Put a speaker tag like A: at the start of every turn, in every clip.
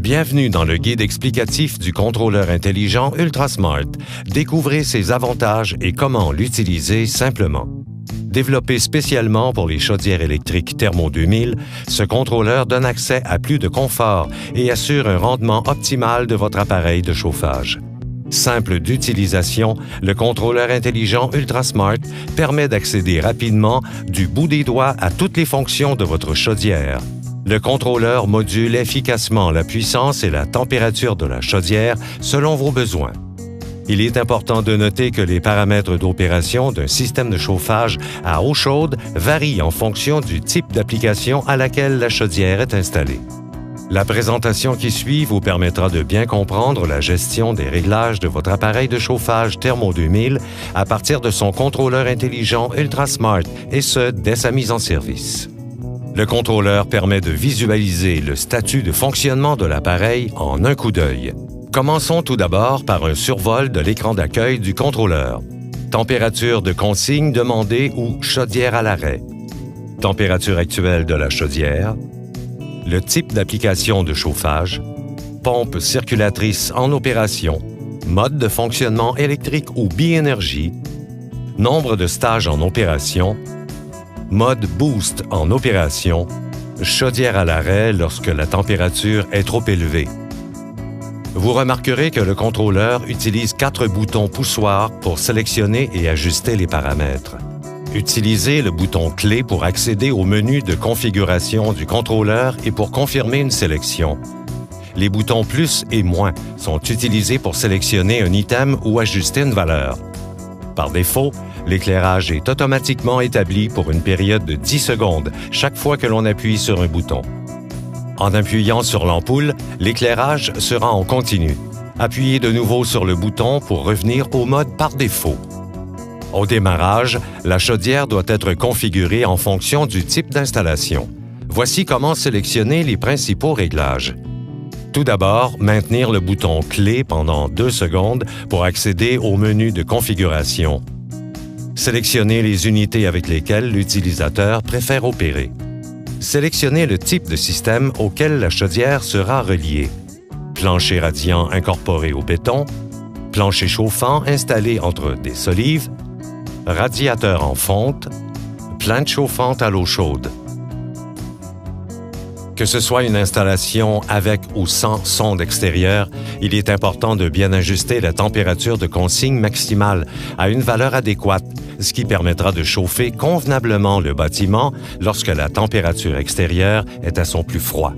A: Bienvenue dans le guide explicatif du contrôleur intelligent UltraSmart. Découvrez ses avantages et comment l'utiliser simplement. Développé spécialement pour les chaudières électriques Thermo 2000, ce contrôleur donne accès à plus de confort et assure un rendement optimal de votre appareil de chauffage. Simple d'utilisation, le contrôleur intelligent UltraSmart permet d'accéder rapidement du bout des doigts à toutes les fonctions de votre chaudière. Le contrôleur module efficacement la puissance et la température de la chaudière selon vos besoins. Il est important de noter que les paramètres d'opération d'un système de chauffage à eau chaude varient en fonction du type d'application à laquelle la chaudière est installée. La présentation qui suit vous permettra de bien comprendre la gestion des réglages de votre appareil de chauffage Thermo 2000 à partir de son contrôleur intelligent UltraSmart, et ce, dès sa mise en service. Le contrôleur permet de visualiser le statut de fonctionnement de l'appareil en un coup d'œil. Commençons tout d'abord par un survol de l'écran d'accueil du contrôleur. Température de consigne demandée ou chaudière à l'arrêt. Température actuelle de la chaudière. Le type d'application de chauffage. Pompe circulatrice en opération. Mode de fonctionnement électrique ou biénergie. Nombre de stages en opération. Mode boost en opération. Chaudière à l'arrêt lorsque la température est trop élevée. Vous remarquerez que le contrôleur utilise 4 boutons poussoirs pour sélectionner et ajuster les paramètres. Utilisez le bouton clé pour accéder au menu de configuration du contrôleur et pour confirmer une sélection. Les boutons plus et moins sont utilisés pour sélectionner un item ou ajuster une valeur. Par défaut, l'éclairage est automatiquement établi pour une période de 10 secondes chaque fois que l'on appuie sur un bouton. En appuyant sur l'ampoule, l'éclairage sera en continu. Appuyez de nouveau sur le bouton pour revenir au mode par défaut. Au démarrage, la chaudière doit être configurée en fonction du type d'installation. Voici comment sélectionner les principaux réglages. Tout d'abord, maintenir le bouton clé pendant 2 secondes pour accéder au menu de configuration. Sélectionnez les unités avec lesquelles l'utilisateur préfère opérer. Sélectionnez le type de système auquel la chaudière sera reliée. Plancher radiant incorporé au béton, plancher chauffant installé entre des solives, radiateur en fonte, plainte chauffante à l'eau chaude. Que ce soit une installation avec ou sans sonde extérieure, il est important de bien ajuster la température de consigne maximale à une valeur adéquate, ce qui permettra de chauffer convenablement le bâtiment lorsque la température extérieure est à son plus froid.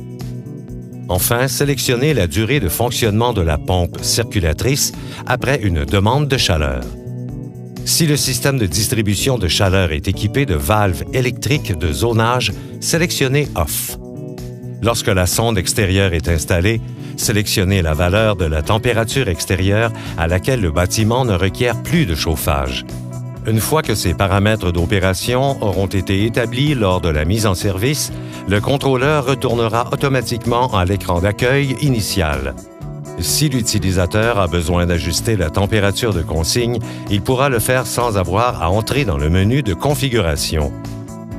A: Enfin, sélectionnez la durée de fonctionnement de la pompe circulatrice après une demande de chaleur. Si le système de distribution de chaleur est équipé de valves électriques de zonage, sélectionnez « Off ». Lorsque la sonde extérieure est installée, sélectionnez la valeur de la température extérieure à laquelle le bâtiment ne requiert plus de chauffage. Une fois que ces paramètres d'opération auront été établis lors de la mise en service, le contrôleur retournera automatiquement à l'écran d'accueil initial. Si l'utilisateur a besoin d'ajuster la température de consigne, il pourra le faire sans avoir à entrer dans le menu de configuration.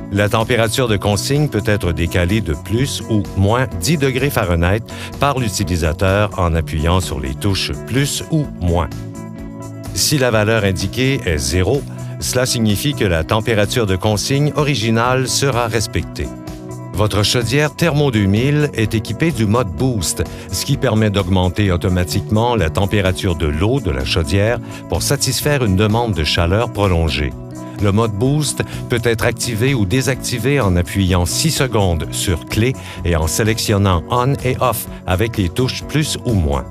A: La température de consigne peut être décalée de plus ou moins 10 degrés Fahrenheit par l'utilisateur en appuyant sur les touches plus ou moins. Si la valeur indiquée est 0, cela signifie que la température de consigne originale sera respectée. Votre chaudière Thermo 2000 est équipée du mode Boost, ce qui permet d'augmenter automatiquement la température de l'eau de la chaudière pour satisfaire une demande de chaleur prolongée. Le mode Boost peut être activé ou désactivé en appuyant 6 secondes sur clé et en sélectionnant On et Off avec les touches plus ou moins.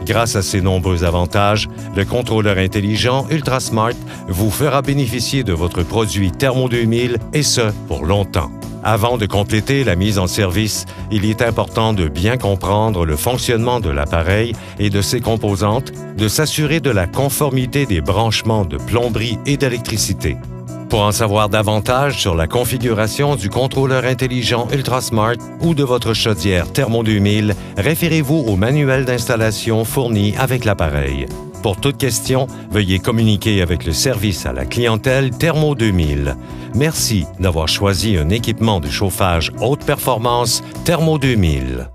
A: Grâce à ces nombreux avantages, le contrôleur intelligent UltraSmart vous fera bénéficier de votre produit Thermo 2000 et ce, pour longtemps. Avant de compléter la mise en service, il est important de bien comprendre le fonctionnement de l'appareil et de ses composantes, de s'assurer de la conformité des branchements de plomberie et d'électricité. Pour en savoir davantage sur la configuration du contrôleur intelligent UltraSmart ou de votre chaudière Thermo 2000, référez-vous au manuel d'installation fourni avec l'appareil. Pour toute question, veuillez communiquer avec le service à la clientèle Thermo 2000. Merci d'avoir choisi un équipement de chauffage haute performance Thermo 2000.